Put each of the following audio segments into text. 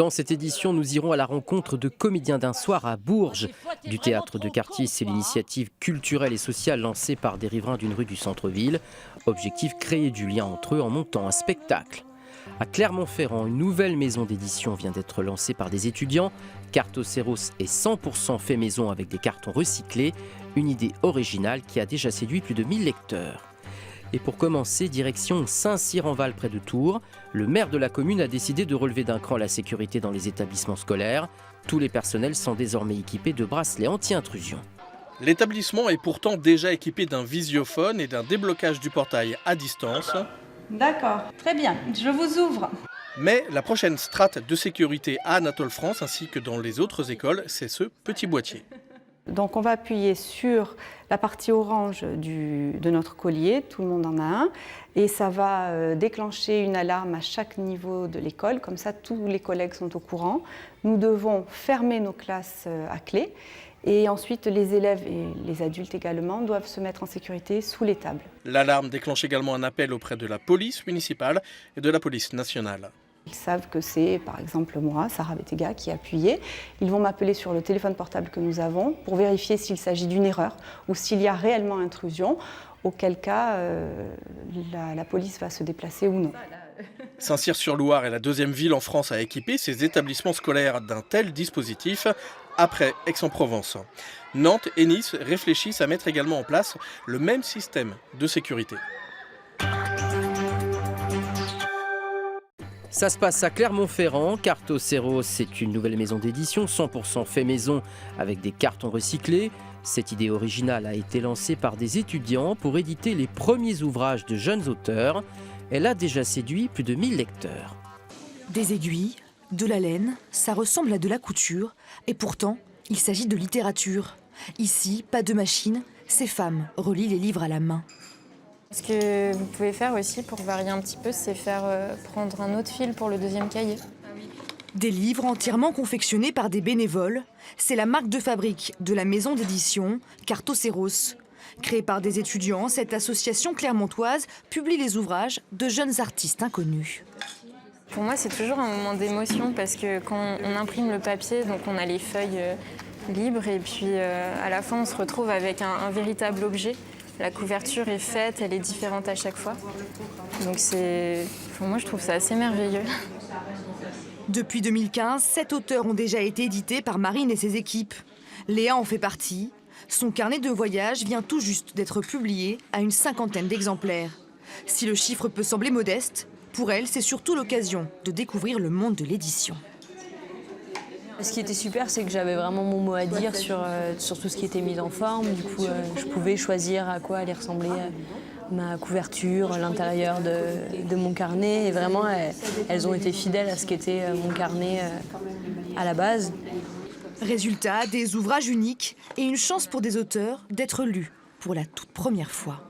Dans cette édition, nous irons à la rencontre de comédiens d'un soir à Bourges. Du théâtre de quartier, c'est l'initiative culturelle et sociale lancée par des riverains d'une rue du centre-ville. Objectif, créer du lien entre eux en montant un spectacle. À Clermont-Ferrand, une nouvelle maison d'édition vient d'être lancée par des étudiants. Cartoceros est 100% fait maison avec des cartons recyclés. Une idée originale qui a déjà séduit plus de 1000 lecteurs. Et pour commencer, direction Saint-Cyr-en-Val près de Tours. Le maire de la commune a décidé de relever d'un cran la sécurité dans les établissements scolaires. Tous les personnels sont désormais équipés de bracelets anti-intrusion. L'établissement est pourtant déjà équipé d'un visiophone et d'un déblocage du portail à distance. D'accord, très bien, je vous ouvre. Mais la prochaine strate de sécurité à Anatole France ainsi que dans les autres écoles, c'est ce petit boîtier. Donc on va appuyer sur la partie orange de notre collier, tout le monde en a un, et ça va déclencher une alarme à chaque niveau de l'école, comme ça tous les collègues sont au courant. Nous devons fermer nos classes à clé, et ensuite les élèves et les adultes également doivent se mettre en sécurité sous les tables. L'alarme déclenche également un appel auprès de la police municipale et de la police nationale. Ils savent que c'est, par exemple, moi, Sarah Bettega, qui a appuyé. Ils vont m'appeler sur le téléphone portable que nous avons pour vérifier s'il s'agit d'une erreur ou s'il y a réellement intrusion, auquel cas la police va se déplacer ou non. Saint-Cyr-sur-Loire est la deuxième ville en France à équiper ses établissements scolaires d'un tel dispositif, après Aix-en-Provence. Nantes et Nice réfléchissent à mettre également en place le même système de sécurité. Ça se passe à Clermont-Ferrand. Cartoceros, c'est une nouvelle maison d'édition 100% fait maison avec des cartons recyclés. Cette idée originale a été lancée par des étudiants pour éditer les premiers ouvrages de jeunes auteurs. Elle a déjà séduit plus de 1000 lecteurs. Des aiguilles, de la laine, ça ressemble à de la couture. Et pourtant, il s'agit de littérature. Ici, pas de machine, ces femmes relient les livres à la main. Ce que vous pouvez faire aussi pour varier un petit peu, c'est faire prendre un autre fil pour le deuxième cahier. Des livres entièrement confectionnés par des bénévoles. C'est la marque de fabrique de la maison d'édition Cartoceros. Créée par des étudiants, cette association clermontoise publie les ouvrages de jeunes artistes inconnus. Pour moi, c'est toujours un moment d'émotion parce que quand on imprime le papier, donc on a les feuilles libres et puis à la fin, on se retrouve avec un véritable objet. La couverture est faite, elle est différente à chaque fois. Donc moi, je trouve ça assez merveilleux. Depuis 2015, 7 auteurs ont déjà été édités par Marine et ses équipes. Léa en fait partie. Son carnet de voyage vient tout juste d'être publié à une 50aine d'exemplaires. Si le chiffre peut sembler modeste, pour elle, c'est surtout l'occasion de découvrir le monde de l'édition. Ce qui était super, c'est que j'avais vraiment mon mot à dire sur tout ce qui était mis en forme. Du coup, je pouvais choisir à quoi allait ressembler ma couverture, l'intérieur de mon carnet. Et vraiment, elles ont été fidèles à ce qu'était mon carnet à la base. Résultat, des ouvrages uniques et une chance pour des auteurs d'être lus pour la toute première fois.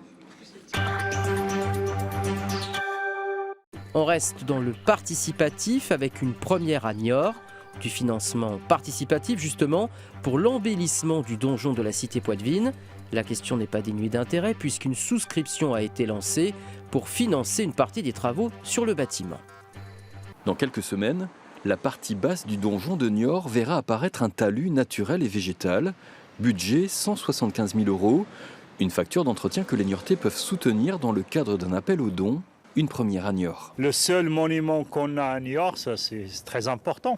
On reste dans le participatif avec une première à Niort. Du financement participatif justement pour l'embellissement du donjon de la cité Poitevine. La question n'est pas dénuée d'intérêt puisqu'une souscription a été lancée pour financer une partie des travaux sur le bâtiment. Dans quelques semaines, la partie basse du donjon de Niort verra apparaître un talus naturel et végétal. Budget 175 000 €. Une facture d'entretien que les Niortais peuvent soutenir dans le cadre d'un appel aux dons. Une première à Niort. Le seul monument qu'on a à Niort, ça c'est très important.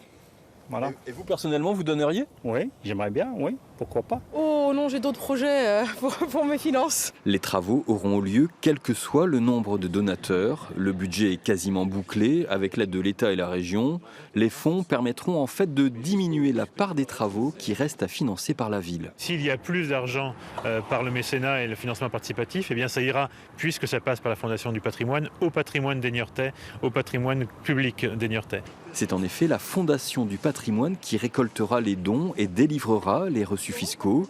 Voilà. Et vous personnellement, vous donneriez ? Oui, j'aimerais bien, oui, pourquoi pas. Oh non, j'ai d'autres projets pour mes finances. Les travaux auront lieu quel que soit le nombre de donateurs. Le budget est quasiment bouclé avec l'aide de l'État et la région. Les fonds permettront en fait de diminuer la part des travaux qui restent à financer par la ville. S'il y a plus d'argent par le mécénat et le financement participatif, eh bien ça ira, puisque ça passe par la Fondation du patrimoine, au patrimoine des Niortais, au patrimoine public des Niortais. C'est en effet la Fondation du patrimoine qui récoltera les dons et délivrera les reçus fiscaux.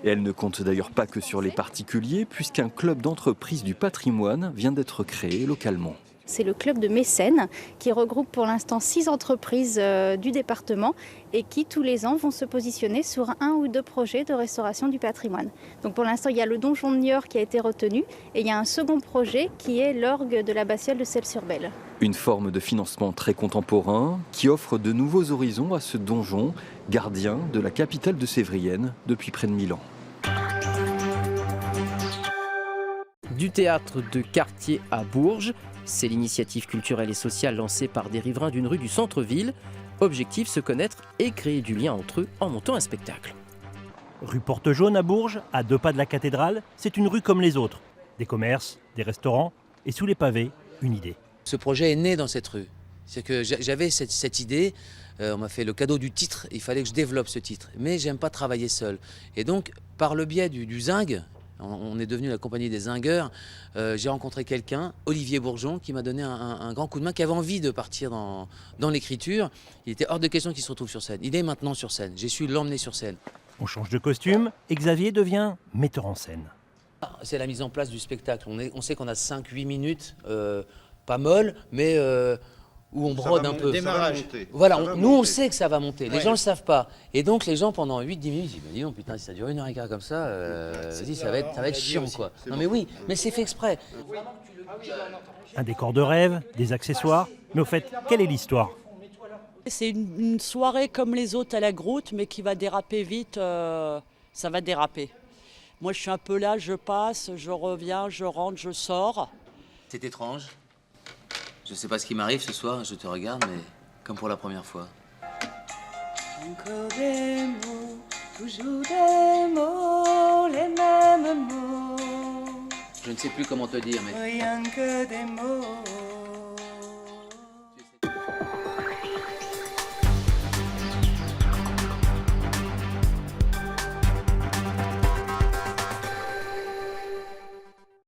Et elle ne compte d'ailleurs pas que sur les particuliers, puisqu'un club d'entreprise du patrimoine vient d'être créé localement. C'est le club de mécènes qui regroupe pour l'instant 6 entreprises du département et qui tous les ans vont se positionner sur 1 ou 2 projets de restauration du patrimoine. Donc pour l'instant il y a le donjon de Niort qui a été retenu et il y a un second projet qui est l'orgue de l'abbatiale de Celles-sur-Belle. Une forme de financement très contemporain qui offre de nouveaux horizons à ce donjon, gardien de la capitale de Sévrienne depuis près de 1000 ans. Du théâtre de quartier à Bourges, c'est l'initiative culturelle et sociale lancée par des riverains d'une rue du centre-ville. Objectif, se connaître et créer du lien entre eux en montant un spectacle. Rue Porte-Jaune à Bourges, à 2 pas de la cathédrale, c'est une rue comme les autres. Des commerces, des restaurants et sous les pavés, une idée. Ce projet est né dans cette rue. C'est que j'avais cette idée, on m'a fait le cadeau du titre, il fallait que je développe ce titre. Mais j'aime pas travailler seul. Et donc, par le biais du zinc, on est devenu la compagnie des zingueurs, j'ai rencontré quelqu'un, Olivier Bourgeon, qui m'a donné un grand coup de main, qui avait envie de partir dans l'écriture. Il était hors de question qu'il se retrouve sur scène. Il est maintenant sur scène, j'ai su l'emmener sur scène. On change de costume et Xavier devient metteur en scène. C'est la mise en place du spectacle. On sait qu'on a 5-8 minutes, pas molles, mais où on brode un peu. Démarrage. Voilà, nous on sait que ça va monter, les gens ne le savent pas. Et donc les gens pendant 8-10 minutes disent, dis donc putain, si ça dure 1h15 comme ça, vas-y, ça va être chiant quoi. Non mais oui, mais c'est fait exprès. Un décor de rêve, des accessoires, mais au fait, quelle est l'histoire ? C'est une soirée comme les autres à la Groute, mais qui va déraper vite, ça va déraper. Moi je suis un peu là, je passe, je reviens, je rentre, je sors. C'est étrange. Je sais pas ce qui m'arrive ce soir, je te regarde, mais comme pour la première fois. Encore des mots, toujours des mots, les mêmes mots. Je ne sais plus comment te dire, mais... Rien que des mots.